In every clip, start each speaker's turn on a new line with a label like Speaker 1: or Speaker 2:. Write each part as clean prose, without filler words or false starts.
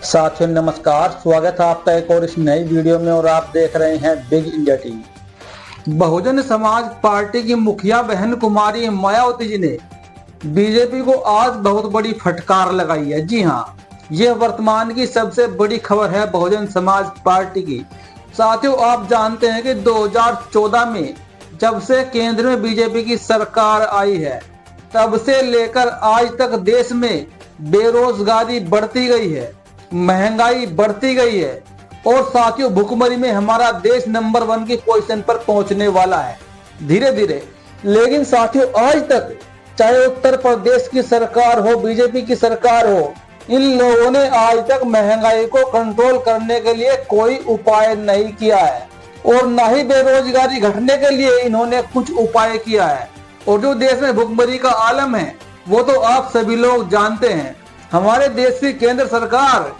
Speaker 1: साथियों नमस्कार, स्वागत है आपका एक और इस नई वीडियो में और आप देख रहे हैं big India TV. Bahujan Samaj party की मुखिया बहन कुमारी मायावती जी ने बीजेपी को आज बहुत बड़ी फटकार लगाई है। जी हाँ, यह वर्तमान की सबसे बड़ी खबर है बहुजन समाज पार्टी की। साथियों, आप जानते हैं कि 2014 में जब से केंद्र में बीजेपी की सरकार आई है, तब से लेकर आज तक देश में बेरोजगारी बढ़ती गई है, महंगाई बढ़ती गई है और साथियों भुखमरी में हमारा देश नंबर 1 की पोजीशन पर पहुंचने वाला है धीरे धीरे। लेकिन साथियों, आज तक चाहे उत्तर प्रदेश की सरकार हो, बीजेपी की सरकार हो, इन लोगों ने आज तक महंगाई को कंट्रोल करने के लिए कोई उपाय नहीं किया है और ना ही बेरोजगारी घटने के लिए इन्होंने कुछ उपाय किया है। और जो देश में भुखमरी का आलम है वो तो आप सभी लोग जानते हैं। हमारे देश की केंद्र सरकार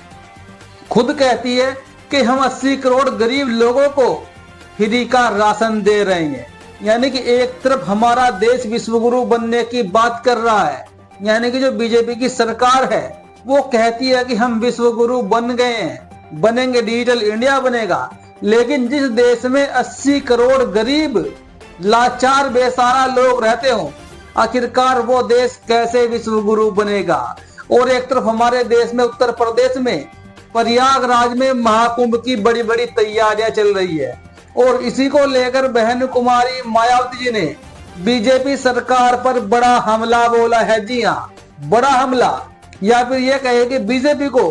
Speaker 1: खुद कहती है कि हम 80 करोड़ गरीब लोगों को फ्री का राशन दे रहे हैं। यानी कि एक तरफ हमारा देश विश्वगुरु बनने की बात कर रहा है, यानी कि जो बीजेपी की सरकार है वो कहती है कि हम विश्वगुरु बन गए हैं, बनेंगे, डिजिटल इंडिया बनेगा। लेकिन जिस देश में 80 करोड़ गरीब लाचार बेसहारा लोग रहते हो, आखिरकार वो देश कैसे विश्वगुरु बनेगा। और एक तरफ हमारे देश में उत्तर प्रदेश में प्रयागराज में महाकुंभ की बड़ी बड़ी तैयारियां चल रही है और इसी को लेकर बहन कुमारी मायावती जी ने बीजेपी सरकार पर बड़ा हमला बोला है। जी हाँ, बड़ा हमला, या फिर यह कहे कि बीजेपी को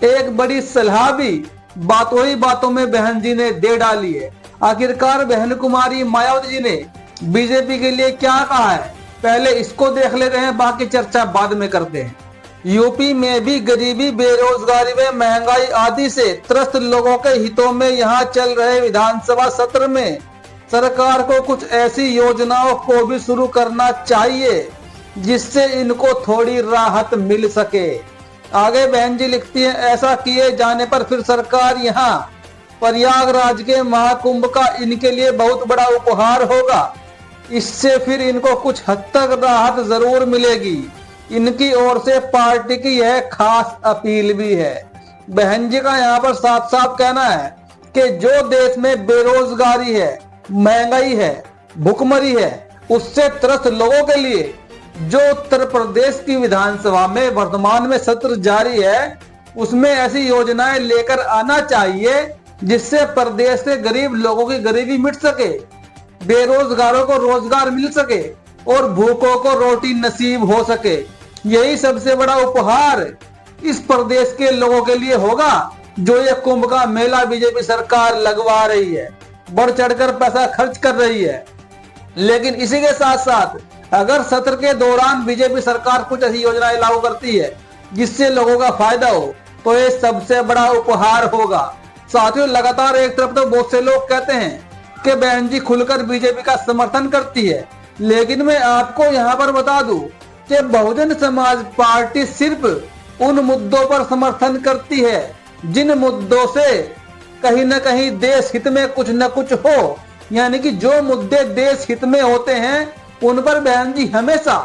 Speaker 1: एक बड़ी सलाह भी बातों ही बातों में बहन जी ने दे डाली है। आखिरकार बहन कुमारी मायावती जी ने बीजेपी के लिए क्या कहा है, पहले इसको देख लेते हैं, बाकी चर्चा बाद में करते हैं। यूपी में भी गरीबी, बेरोजगारी व महंगाई आदि से त्रस्त लोगों के हितों में यहाँ चल रहे विधानसभा सत्र में सरकार को कुछ ऐसी योजनाओं को भी शुरू करना चाहिए जिससे इनको थोड़ी राहत मिल सके। आगे बहन जी लिखती है, ऐसा किए जाने पर फिर सरकार यहाँ प्रयागराज के महाकुंभ का इनके लिए बहुत बड़ा उपहार होगा। इससे फिर इनको कुछ हद तक राहत जरूर मिलेगी। इनकी ओर से पार्टी की यह खास अपील भी है। बहन जी का यहाँ पर साफ साफ कहना है कि जो देश में बेरोजगारी है, महंगाई है, भुखमरी है, उससे त्रस्त लोगों के लिए जो उत्तर प्रदेश की विधानसभा में वर्तमान में सत्र जारी है, उसमें ऐसी योजनाएं लेकर आना चाहिए जिससे प्रदेश के गरीब लोगों की गरीबी मिट सके, बेरोजगारों को रोजगार मिल सके और भूखों को रोटी नसीब हो सके। यही सबसे बड़ा उपहार इस प्रदेश के लोगों के लिए होगा जो ये कुंभ का मेला बीजेपी सरकार लगवा रही है, बढ़ चढ़कर पैसा खर्च कर रही है। लेकिन इसी के साथ साथ अगर सत्र के दौरान बीजेपी सरकार कुछ ऐसी योजनाएं लागू करती है जिससे लोगों का फायदा हो, तो ये सबसे बड़ा उपहार होगा। साथियों, लगातार एक तरफ तो बहुत से लोग कहते हैं कि बहन जी खुलकर बीजेपी का समर्थन करती है, लेकिन मैं आपको यहाँ पर बता दूं कि बहुजन समाज पार्टी सिर्फ उन मुद्दों पर समर्थन करती है जिन मुद्दों से कहीं न कहीं देश हित में कुछ न कुछ हो। यानी कि जो मुद्दे देश हित में होते हैं उन पर बहन जी हमेशा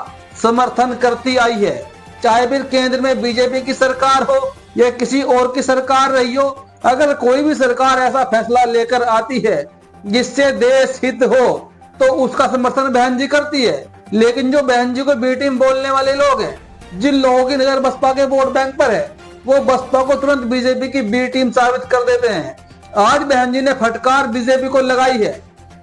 Speaker 1: समर्थन करती आई है, चाहे फिर केंद्र में बीजेपी की सरकार हो या किसी और की सरकार रही हो। अगर कोई भी सरकार ऐसा फैसला लेकर आती है जिससे देश हित हो तो उसका समर्थन बहन जी करती है। लेकिन जो बहन जी को बी टीम बोलने वाले लोग हैं, जिन लोगों की नजर बसपा के वोट बैंक पर है, वो बसपा को तुरंत बीजेपी की बी टीम साबित कर देते हैं। आज बहन जी ने फटकार बीजेपी को लगाई है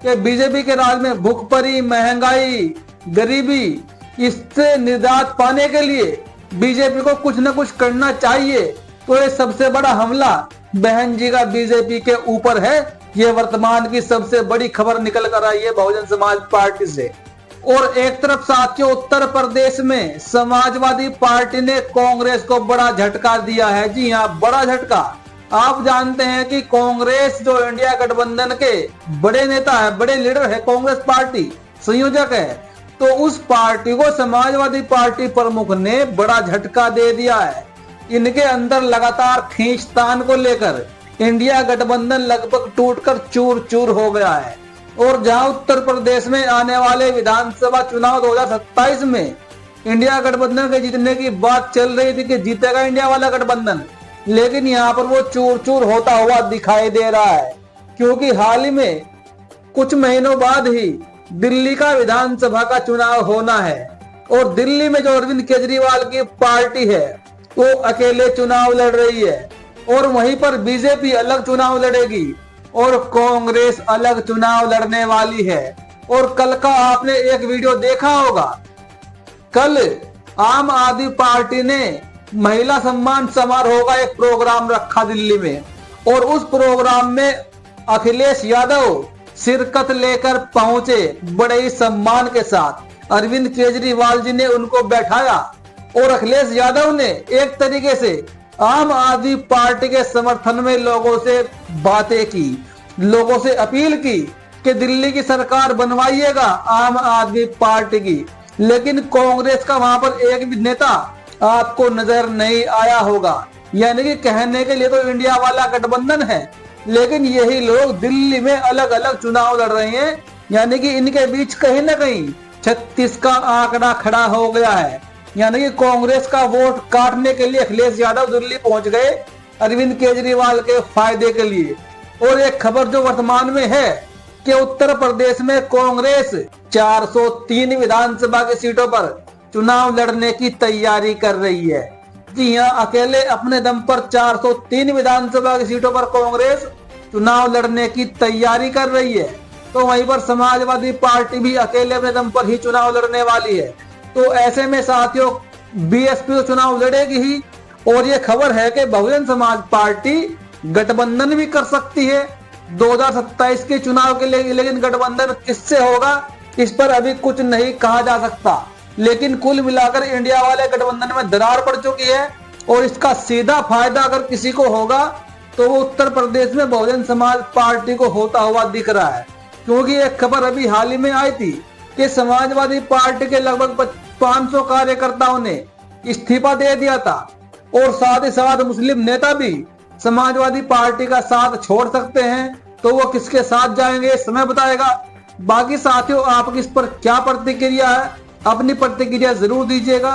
Speaker 1: कि बीजेपी के राज में भुखमरी, महंगाई, गरीबी, इससे निजात पाने के लिए बीजेपी को कुछ न कुछ करना चाहिए। तो ये सबसे बड़ा हमला बहन जी का बीजेपी के ऊपर है। ये वर्तमान की सबसे बड़ी खबर निकल कर आई है बहुजन समाज पार्टी से। और एक तरफ साथियों उत्तर प्रदेश में समाजवादी पार्टी ने कांग्रेस को बड़ा झटका दिया है। जी हाँ, बड़ा झटका। आप जानते हैं कि कांग्रेस जो इंडिया गठबंधन के बड़े नेता है, बड़े लीडर है, कांग्रेस पार्टी संयोजक है, तो उस पार्टी को समाजवादी पार्टी प्रमुख ने बड़ा झटका दे दिया है। इनके अंदर लगातार खींचतान को लेकर इंडिया गठबंधन लगभग टूटकर चूर चूर हो गया है। और जहां उत्तर प्रदेश में आने वाले विधानसभा चुनाव 2027 में इंडिया गठबंधन के जीतने की बात चल रही थी कि जीतेगा इंडिया वाला गठबंधन, लेकिन यहाँ पर वो चूर चूर होता हुआ दिखाई दे रहा है, क्योंकि हाल ही में कुछ महीनों बाद ही दिल्ली का विधानसभा का चुनाव होना है और दिल्ली में जो अरविंद केजरीवाल की पार्टी है वो अकेले चुनाव लड़ रही है और वहीं पर बीजेपी अलग चुनाव लड़ेगी और कांग्रेस अलग चुनाव लड़ने वाली है। और कल का आपने एक वीडियो देखा होगा, कल आम आदमी पार्टी ने महिला सम्मान समारोह का एक प्रोग्राम रखा दिल्ली में और उस प्रोग्राम में अखिलेश यादव शिरकत लेकर पहुंचे बड़े ही सम्मान के साथ। अरविंद केजरीवाल जी ने उनको बैठाया और अखिलेश यादव ने एक तरीके से आम आदमी पार्टी के समर्थन में लोगों से बातें की, लोगों से अपील की कि दिल्ली की सरकार बनवाइएगा आम आदमी पार्टी की। लेकिन कांग्रेस का वहां पर एक भी नेता आपको नजर नहीं आया होगा। यानी कि कहने के लिए तो इंडिया वाला गठबंधन है, लेकिन यही लोग दिल्ली में अलग अलग चुनाव लड़ रहे हैं। यानी कि इनके बीच कहीं ना कहीं 36 का आंकड़ा खड़ा हो गया है। यानी कि कांग्रेस का वोट काटने के लिए अखिलेश यादव दिल्ली पहुंच गए अरविंद केजरीवाल के फायदे के लिए। और एक खबर जो वर्तमान में है कि उत्तर प्रदेश में कांग्रेस 403 विधानसभा की सीटों पर चुनाव लड़ने की तैयारी कर रही है। जी हाँ, अकेले अपने दम पर 403 विधानसभा की सीटों पर कांग्रेस चुनाव लड़ने की तैयारी कर रही है। तो वहीं पर समाजवादी पार्टी भी अकेले अपने दम पर ही चुनाव लड़ने वाली है। तो ऐसे में साथियों बीएसपी तो चुनाव लड़ेगी ही और ये खबर है कि बहुजन समाज पार्टी गठबंधन भी कर सकती है 2027 के चुनाव के लिए। लेकिन गठबंधन किससे होगा इस पर अभी कुछ नहीं कहा जा सकता। लेकिन कुल मिलाकर इंडिया वाले गठबंधन में दरार पड़ चुकी है और इसका सीधा फायदा अगर किसी को होगा तो वो उत्तर प्रदेश में बहुजन समाज पार्टी को होता हुआ दिख रहा है। क्योंकि एक खबर अभी हाल ही में आई थी कि समाजवादी पार्टी के लगभग 500 कार्यकर्ताओं ने इस्तीफा दे दिया था और साथ ही साथ मुस्लिम नेता भी समाजवादी पार्टी का साथ छोड़ सकते हैं। तो वो किसके साथ जाएंगे समय बताएगा। बाकी साथियों आपकी इस पर क्या प्रतिक्रिया है, अपनी प्रतिक्रिया जरूर दीजिएगा।